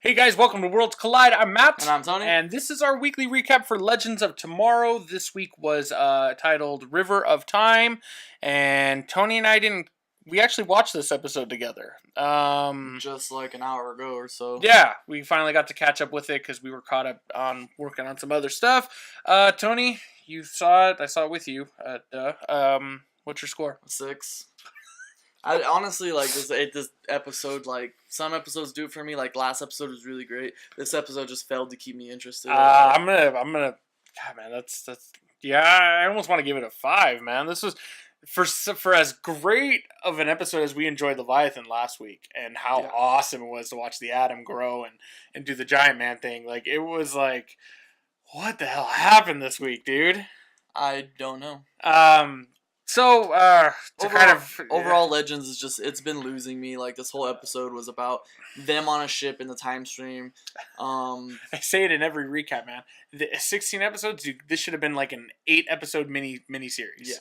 Hey guys, welcome to Worlds Collide. I'm Matt. And I'm Tony. And this is our weekly recap for Legends of Tomorrow. This week was titled River of Time. And Tony and I we actually watched this episode together. Just like an hour ago or so. Yeah, we finally got to catch up with it because we were caught up on working on some other stuff. Tony, you saw it. I saw it with you. What's your score? 6. I honestly like this episode. Like some episodes do it for me. Like last episode was really great. This episode just failed to keep me interested. I'm gonna. God, man, that's. Yeah, I almost want to give it a 5, man. This was for as great of an episode as we enjoyed Leviathan last week, and how awesome it was to watch the Atom grow and do the Giant Man thing. Like it was like, what the hell happened this week, dude? I don't know. So, overall, Legends is just, it's been losing me. Like, this whole episode was about them on a ship in the time stream. I say it in every recap, man. The 16 episodes, dude, this should have been like an 8-episode mini series. Yeah.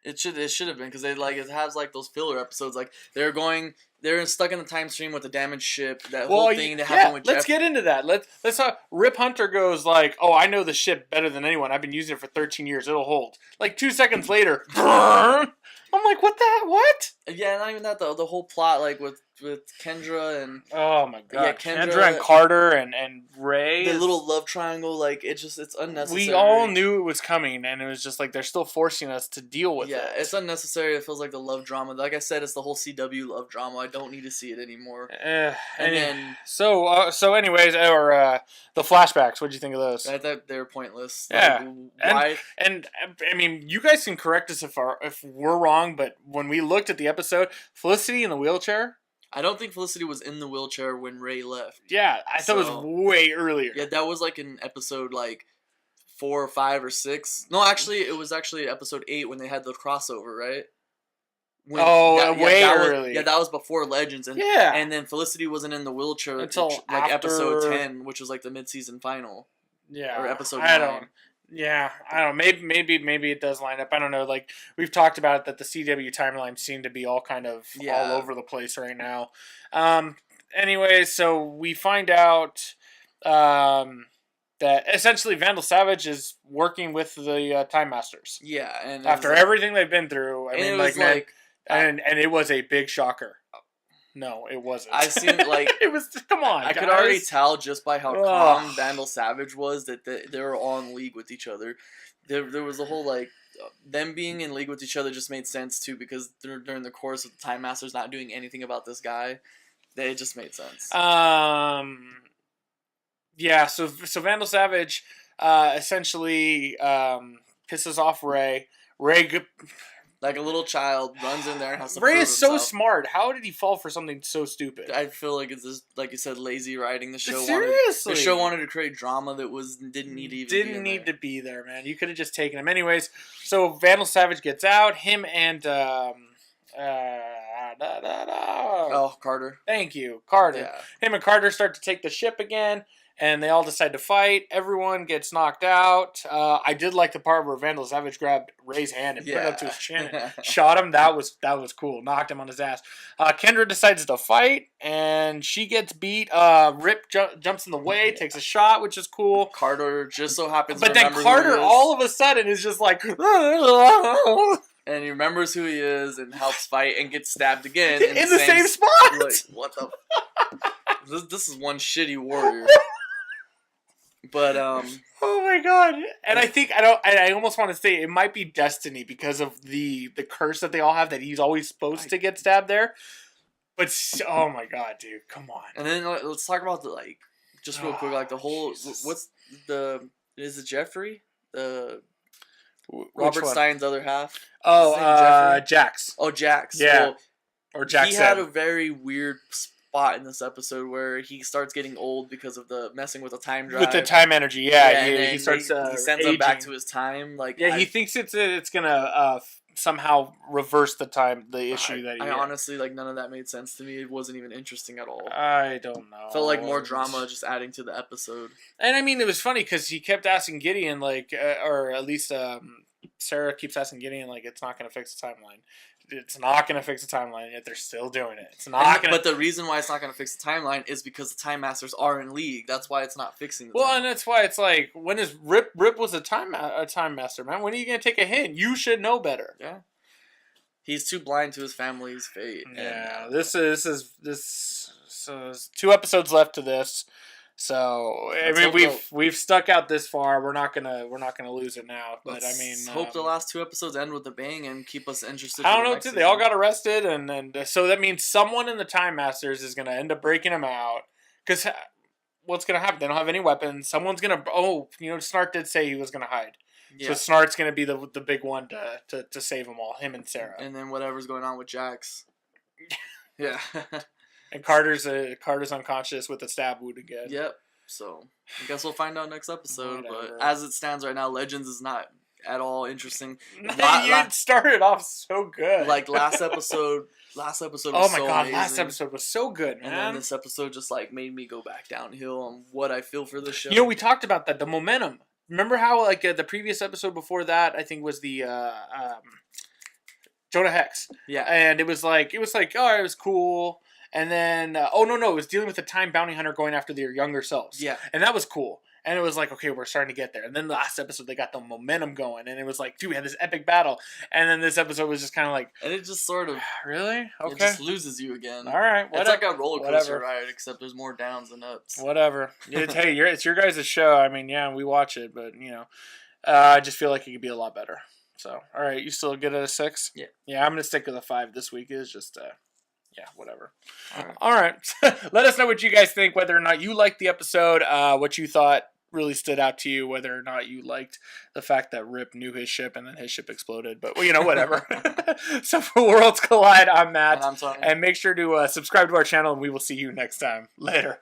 It should have been, because it has like those filler episodes. Like they're stuck in the time stream with the damaged ship. That whole thing that happened with Jeff. Let's get into that. Let's Rip Hunter goes like, "Oh, I know the ship better than anyone. I've been using it for 13 years. It'll hold." Like 2 seconds later, I'm like, "What the heck? What?" Yeah, not even that. The whole plot, like with Kendra and oh my god, yeah, Kendra and Carter and Ray. The little love triangle, like it's unnecessary. We all knew it was coming, and it was just like they're still forcing us to deal with it. Yeah, it's unnecessary. It feels like the love drama. Like I said, it's the whole CW love drama. I don't need to see it anymore. Anyways, the flashbacks. What'd you think of those? I thought they were pointless. Yeah, like, why? And I mean, you guys can correct us if we're wrong, but when we looked at the episode, Felicity in the wheelchair. I don't think Felicity was in the wheelchair when Ray left. Yeah, I thought it was way earlier. Yeah, that was like in episode like 4 or 5 or 6. No, actually, it was actually episode 8 when they had the crossover, right? Way early. Yeah, that was before Legends. And then Felicity wasn't in the wheelchair until like episode 10, which was like the mid-season final. Yeah, or episode 9. I don't know. Maybe it does line up. I don't know. Like we've talked about it, that the CW timelines seem to be all kind of all over the place right now. Anyways, so we find out that essentially Vandal Savage is working with the Time Masters. Yeah, and after everything they've been through, I mean, and it was a big shocker. No, it wasn't. I seen like it was. Come on, I could already tell just by how calm Vandal Savage was that they were all in league with each other. There was a whole like them being in league with each other just made sense too, because during the course of the Time Masters not doing anything about this guy, it just made sense. Yeah. So Vandal Savage essentially pisses off Ray. Like a little child runs in there and has to Ray is so himself. Smart. How did he fall for something so stupid? I feel like it's just, like you said, lazy writing. The show Seriously, the show wanted to create drama that didn't need to be there, man. You could have just taken him, anyways. So Vandal Savage gets out. Him and Carter. Thank you, Carter. Yeah. Him and Carter start to take the ship again. And they all decide to fight. Everyone gets knocked out. I did like the part where Vandal Savage grabbed Ray's hand and put it up to his chin and shot him. That was cool. Knocked him on his ass. Kendra decides to fight, and she gets beat. Rip jumps in the way, takes a shot, which is cool. Carter just so happens to remember Carter all of a sudden is just like... and he remembers who he is and helps fight and gets stabbed again. In the same spot! Like, what the... This is one shitty warrior. But oh my god! And I almost want to say it might be destiny because of the curse that they all have, that he's always supposed to get stabbed there. But oh my god, dude, come on! And then let's talk about just real quick, the whole is it Jeffrey, Robert Stein's other half? Jax. Oh, Jax. Yeah, so or Jax. He had a very weird spot in this episode where he starts getting old because of the messing with the time drive. With the time energy, he starts he sends aging. him back to his time. He thinks it's gonna somehow reverse the issue that he had. Honestly, none of that made sense to me. It wasn't even interesting at all. I don't know. Felt like more drama just adding to the episode. And I mean, it was funny because he kept asking Gideon, or at least Sarah keeps asking Gideon, it's not going to fix the timeline. it's not going to fix the timeline, yet they're still doing it. It's not going to... But the reason why it's not going to fix the timeline is because the Time Masters are in league. That's why it's not fixing the timeline. And that's why it's like, when is Rip was a time master, man? When are you going to take a hint? You should know better. Yeah. He's too blind to his family's fate. Yeah, this is 2 episodes left to this. So I mean, we've stuck out this far. We're not gonna lose it now. But I mean, hope the last 2 episodes end with a bang and keep us interested. I don't know. Too. They all got arrested, and so that means someone in the Time Masters is gonna end up breaking them out. Because what's gonna happen? They don't have any weapons. Someone's gonna. Snart did say he was gonna hide. Yeah. So Snart's gonna be the big one to save them all. Him and Sarah. And then whatever's going on with Jax. Yeah. And Carter's unconscious with a stab wound again. Yep. So I guess we'll find out next episode. Whatever. But as it stands right now, Legends is not at all interesting. You started off so good. Like last episode was oh my so god, amazing. Last episode was so good, man. And then this episode just like made me go back downhill on what I feel for this show. We talked about that, the momentum. Remember how like the previous episode before that, I think was the Jonah Hex. Yeah. And it was like oh, it was cool. And then, it was dealing with the time bounty hunter going after their younger selves. Yeah. And that was cool. And it was like, okay, we're starting to get there. And then the last episode, they got the momentum going. And it was like, dude, we had this epic battle. And then this episode was just kind of like... And it just sort of... Really? Okay. It just loses you again. All right. It's like a roller coaster ride, except there's more downs than ups. Whatever. It's your guys' show. I mean, yeah, we watch it. But, I just feel like it could be a lot better. So, all right. You still good at a 6? Yeah. Yeah, I'm going to stick with a 5 this week. It's just... yeah, whatever. All right. Let us know what you guys think, whether or not you liked the episode, what you thought really stood out to you, whether or not you liked the fact that Rip knew his ship and then his ship exploded. But, whatever. So for Worlds Collide, I'm Matt. And I'm Tony. And make sure to subscribe to our channel, and we will see you next time. Later.